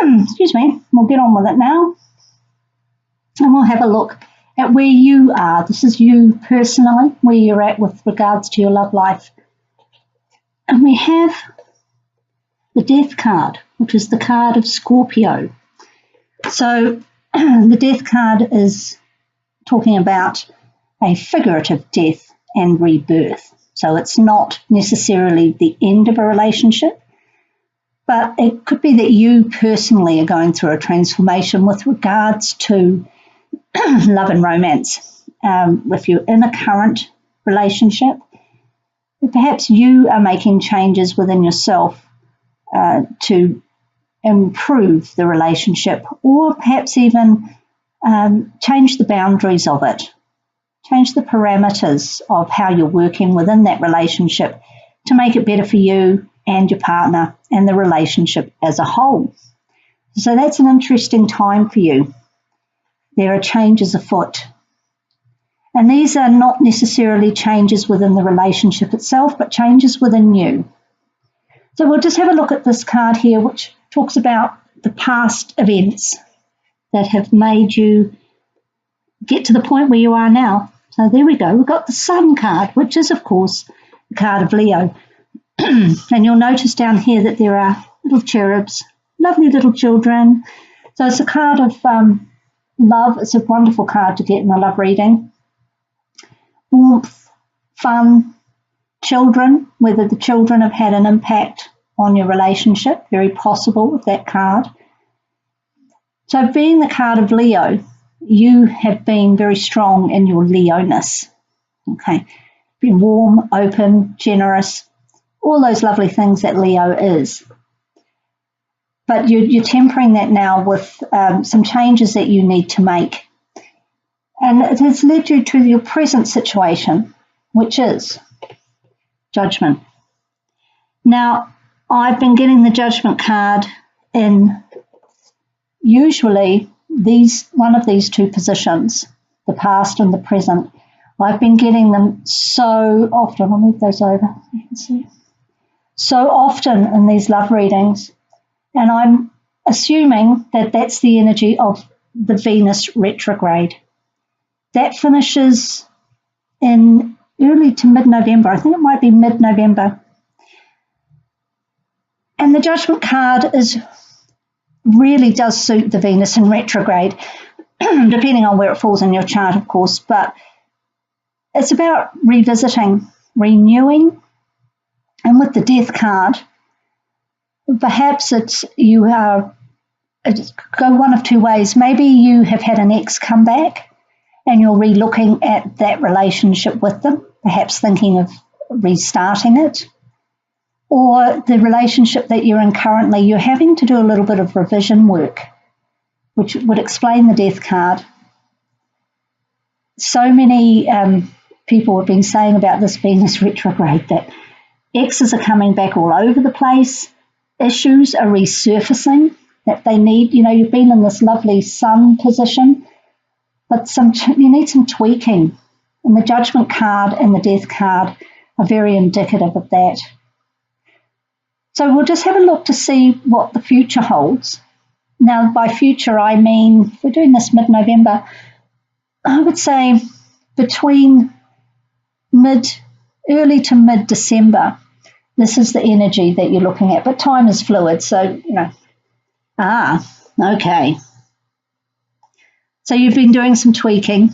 excuse me, we'll get on with it now. And we'll have a look at where you are. This is you personally, where you're at with regards to your love life. And we have the Death card, which is the card of Scorpio. So the Death card is talking about a figurative death and rebirth. So it's not necessarily the end of a relationship, but it could be that you personally are going through a transformation with regards to love and romance. If you're in a current relationship, perhaps you are making changes within yourself to improve the relationship, or perhaps even change the boundaries of it, change the parameters of how you're working within that relationship to make it better for you and your partner and the relationship as a whole. So that's an interesting time for you. There are changes afoot. And these are not necessarily changes within the relationship itself, but changes within you. So we'll just have a look at this card here, which talks about the past events that have made you get to the point where you are now. So there we go. We've got the Sun card, which is, of course, the card of Leo. And you'll notice down here that there are little cherubs, lovely little children. So it's a card of love. It's a wonderful card to get in a love reading. Warmth, fun, children, whether the children have had an impact on your relationship, very possible with that card. So being the card of Leo, you have been very strong in your Leo-ness. Okay, been warm, open, generous, all those lovely things that Leo is. But you're tempering that now with some changes that you need to make. And it has led you to your present situation, which is Judgment. Now, I've been getting the Judgment card in usually one of these two positions, the past and the present. I've been getting them so often. I'll move those over. You can see. So often in these love readings. And I'm assuming that that's the energy of the Venus retrograde. That finishes in early to mid-November. I think it might be mid-November. And the Judgment card really does suit the Venus in retrograde, depending on where it falls in your chart, of course. But it's about revisiting, renewing. And with the Death card, perhaps you go one of two ways. Maybe you have had an ex come back and you're re-looking at that relationship with them, perhaps thinking of restarting it. Or the relationship that you're in currently, you're having to do a little bit of revision work, which would explain the Death card. So many people have been saying about this Venus retrograde that exes are coming back all over the place. Issues are resurfacing that they need. You know, you've been in this lovely Sun position, but you need some tweaking. And the Judgment card and the Death card are very indicative of that. So we'll just have a look to see what the future holds. Now, by future, I mean, if we're doing this mid-November, I would say between early to mid-December, this is the energy that you're looking at. But time is fluid, so, okay. So you've been doing some tweaking,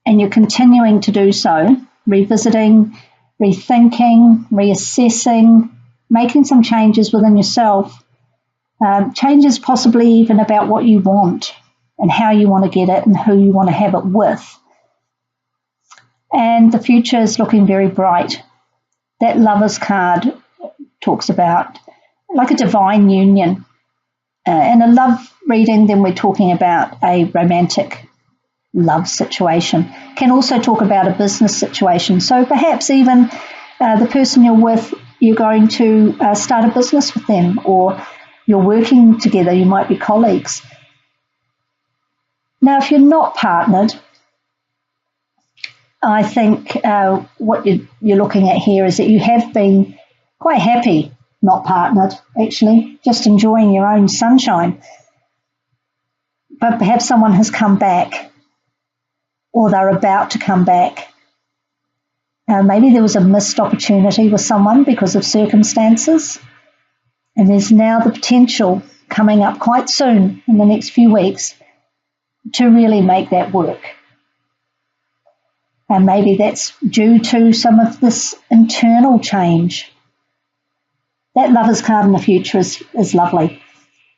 and you're continuing to do so, revisiting, rethinking, reassessing, making some changes within yourself, changes possibly even about what you want and how you want to get it and who you want to have it with. And the future is looking very bright. That Lovers card talks about like a divine union. In a love reading, then we're talking about a romantic love situation. Can also talk about a business situation. So perhaps even the person you're with, you're going to start a business with them, or you're working together, you might be colleagues. Now, if you're not partnered, I think what you're looking at here is that you have been quite happy not partnered, actually, just enjoying your own sunshine. But perhaps someone has come back, or they're about to come back. Maybe there was a missed opportunity with someone because of circumstances, and there's now the potential coming up quite soon in the next few weeks to really make that work. And maybe that's due to some of this internal change. That Lovers card in the future is lovely.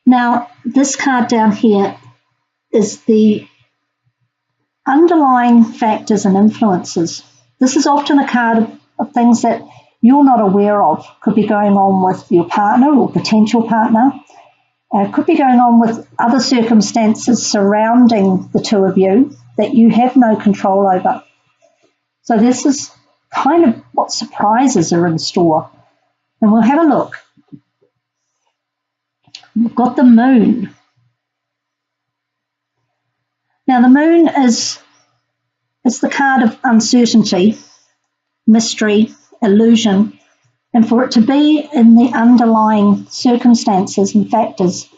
Now, this card down here is the underlying factors and influences. This is often a card of things that you're not aware of. Could be going on with your partner or potential partner. Could be going on with other circumstances surrounding the two of you that you have no control over. So this is kind of what surprises are in store. And we'll have a look. We've got the moon. Now the moon is the card of uncertainty, mystery, illusion, and for it to be in the underlying circumstances and factors,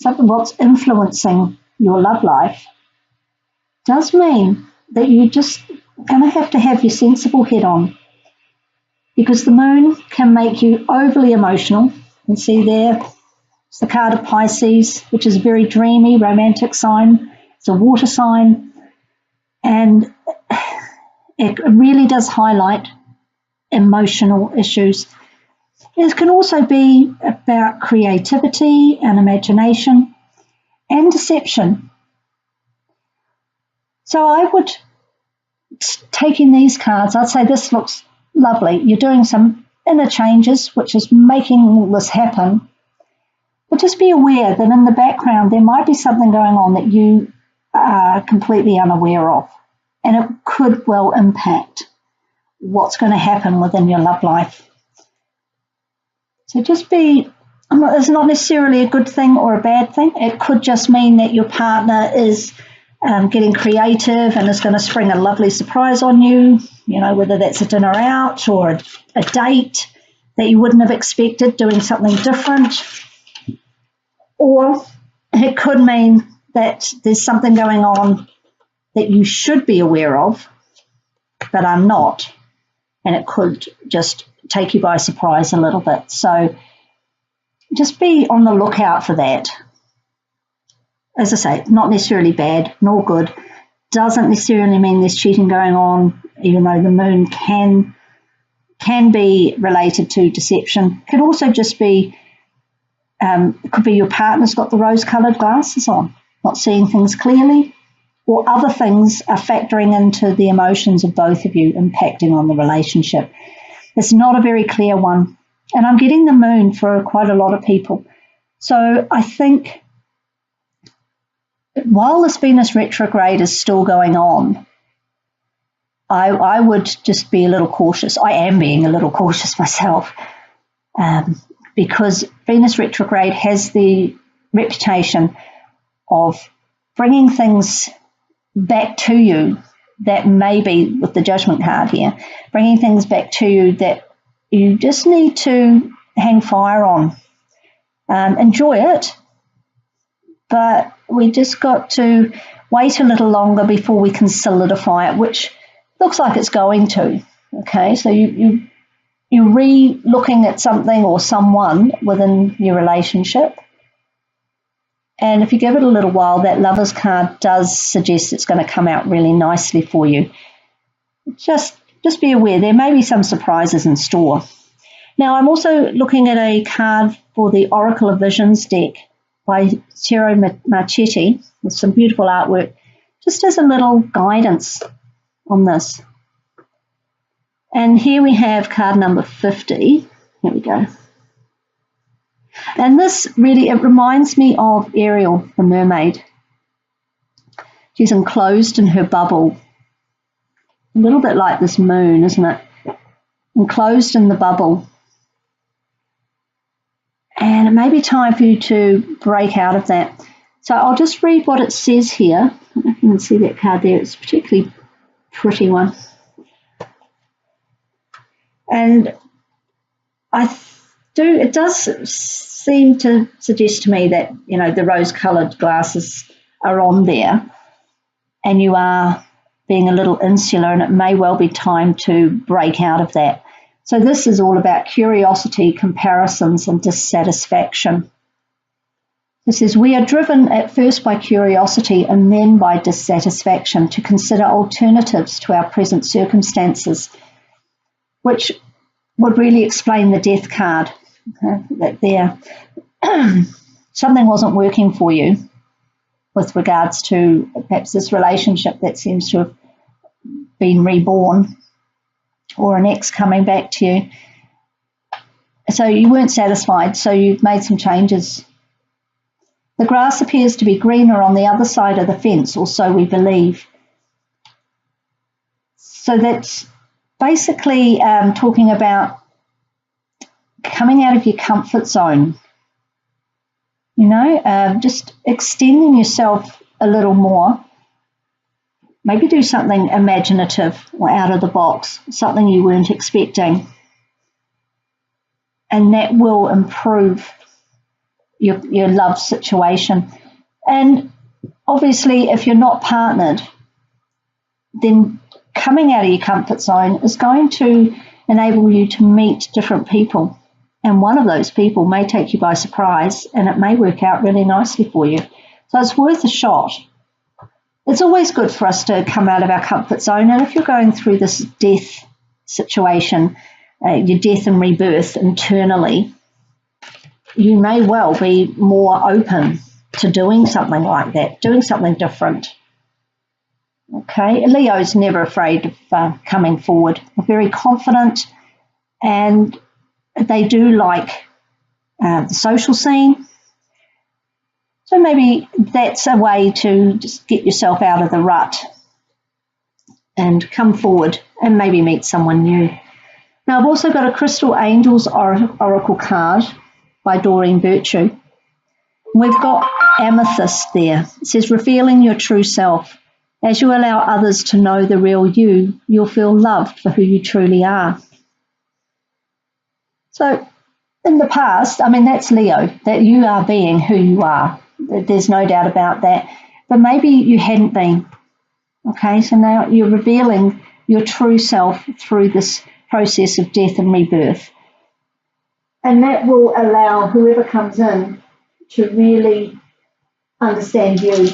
something what's influencing your love life, does mean that you just going to have your sensible head on, because the moon can make you overly emotional. You can see there, it's the card of Pisces, which is a very dreamy, romantic sign. It's a water sign, and it really does highlight emotional issues. It can also be about creativity and imagination and deception. So I would, taking these cards, I'd say this looks lovely. You're doing some inner changes, which is making all this happen. But just be aware that in the background there might be something going on that you are completely unaware of, and it could well impact what's going to happen within your love life. So just be, it's not necessarily a good thing or a bad thing. It could just mean that your partner is getting creative and is going to spring a lovely surprise on you, whether that's a dinner out or a date that you wouldn't have expected, doing something different. Or it could mean that there's something going on that you should be aware of, but are not, and it could just take you by surprise a little bit. So just be on the lookout for that. As I say, not necessarily bad nor good. Doesn't necessarily mean there's cheating going on, even though the moon can be related to deception. Could also just be, it could be your partner's got the rose-coloured glasses on, not seeing things clearly, or other things are factoring into the emotions of both of you, impacting on the relationship. It's not a very clear one. And I'm getting the moon for quite a lot of people. So I think while this Venus retrograde is still going on, I would just be a little cautious. I am being a little cautious myself, because Venus retrograde has the reputation of bringing things back to you that maybe, with the Judgment card here, bringing things back to you that you just need to hang fire on. Enjoy it, but we just got to wait a little longer before we can solidify it, which looks like it's going to. Okay, so you're re-looking at something or someone within your relationship. And if you give it a little while, that Lovers card does suggest it's going to come out really nicely for you. Just be aware, there may be some surprises in store. Now, I'm also looking at a card for the Oracle of Visions deck by Ciro Marchetti with some beautiful artwork, just as a little guidance on this. And here we have card number 50. Here we go. And this really, it reminds me of Ariel, the mermaid. She's enclosed in her bubble. A little bit like this moon, isn't it? Enclosed in the bubble. And it may be time for you to break out of that. So I'll just read what it says here. I don't know if you can see that card there. It's a particularly pretty one. And it does seem to suggest to me that, the rose-coloured glasses are on there and you are being a little insular, and it may well be time to break out of that. So this is all about curiosity, comparisons, and dissatisfaction. It says, we are driven at first by curiosity and then by dissatisfaction to consider alternatives to our present circumstances, which would really explain the death card. That there, something wasn't working for you with regards to perhaps this relationship that seems to have been reborn, or an ex coming back to you. So you weren't satisfied, so you've made some changes. The grass appears to be greener on the other side of the fence, or so we believe. So that's basically talking about coming out of your comfort zone, just extending yourself a little more. Maybe do something imaginative or out of the box, something you weren't expecting. And that will improve your love situation. And obviously, if you're not partnered, then coming out of your comfort zone is going to enable you to meet different people. And one of those people may take you by surprise, and it may work out really nicely for you. So it's worth a shot. It's always good for us to come out of our comfort zone. And if you're going through this death situation, your death and rebirth internally, you may well be more open to doing something like that, doing something different. Okay, Leo's never afraid of coming forward. They're very confident, and they do like the social scene. So maybe that's a way to just get yourself out of the rut and come forward and maybe meet someone new. Now, I've also got a Crystal Angels Oracle card by Doreen Virtue. We've got Amethyst there. It says, revealing your true self. As you allow others to know the real you, you'll feel loved for who you truly are. So in the past, that's Leo, that you are being who you are. There's no doubt about that. But maybe you hadn't been. Okay, so now you're revealing your true self through this process of death and rebirth. And that will allow whoever comes in to really understand you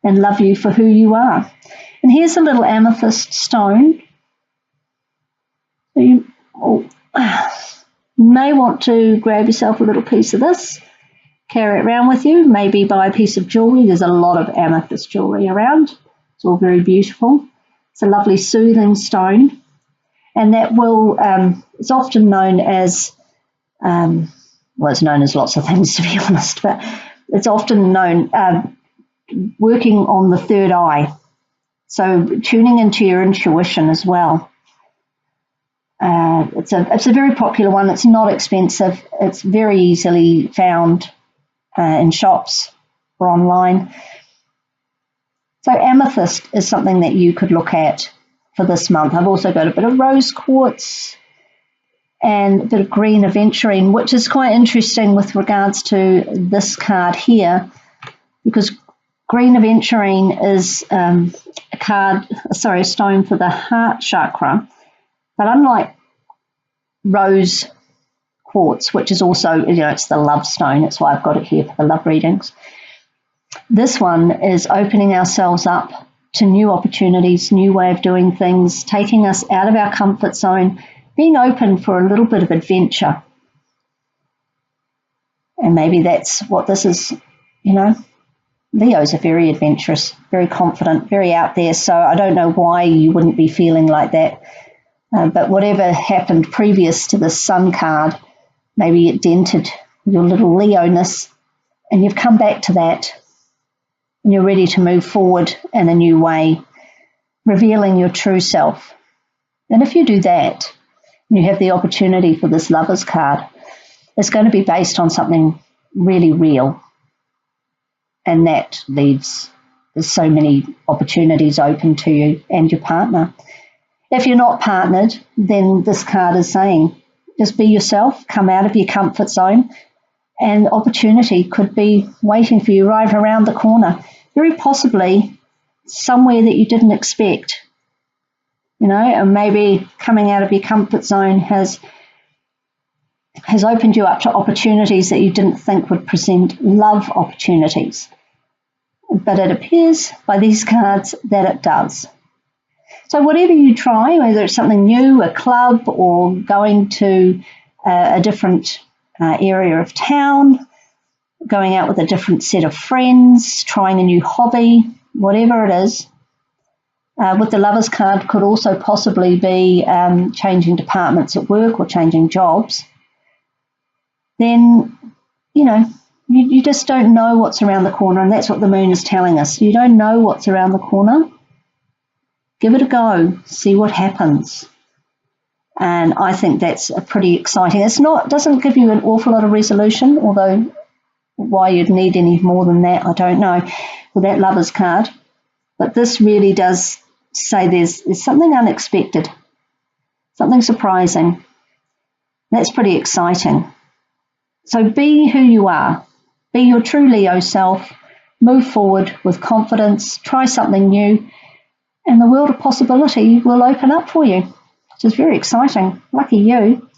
and love you for who you are. And here's a little amethyst stone. So you may want to grab yourself a little piece of this, carry it around with you, maybe buy a piece of jewellery. There's a lot of amethyst jewellery around. It's all very beautiful. It's a lovely soothing stone. And that will, it's often known as, it's known as lots of things, to be honest, but it's often known working on the third eye. So tuning into your intuition as well. It's a very popular one. It's not expensive. It's very easily found in shops or online. So amethyst is something that you could look at for this month. I've also got a bit of rose quartz and a bit of green aventurine, which is quite interesting with regards to this card here, because green aventurine is a stone for the heart chakra. But unlike rose quartz, which is also, it's the love stone, that's why I've got it here for the love readings. This one is opening ourselves up to new opportunities, new way of doing things, taking us out of our comfort zone, being open for a little bit of adventure. And maybe that's what this is, Leos are very adventurous, very confident, very out there. So I don't know why you wouldn't be feeling like that. But whatever happened previous to the Sun card, maybe it dented your little Leo-ness, and you've come back to that, and you're ready to move forward in a new way, revealing your true self. And if you do that, and you have the opportunity for this Lovers card, it's going to be based on something really real. And that leaves so many opportunities open to you and your partner. If you're not partnered, then this card is saying Just be yourself, come out of your comfort zone, and opportunity could be waiting for you right around the corner, very possibly somewhere that you didn't expect. And maybe coming out of your comfort zone has opened you up to opportunities that you didn't think would present, love opportunities. But it appears by these cards that it does. So whatever you try, whether it's something new, a club, or going to a different area of town, going out with a different set of friends, trying a new hobby, whatever it is, with the Lovers card could also possibly be changing departments at work or changing jobs, then, you just don't know what's around the corner, and that's what the moon is telling us. You don't know what's around the corner. Give it a go, see what happens. And I think that's a pretty exciting. Doesn't give you an awful lot of resolution, although why you'd need any more than that, I don't know, with that Lovers card. But this really does say there's something unexpected, something surprising. That's pretty exciting. So be who you are. Be your true Leo self. Move forward with confidence. Try something new. And the world of possibility will open up for you, which is very exciting. Lucky you.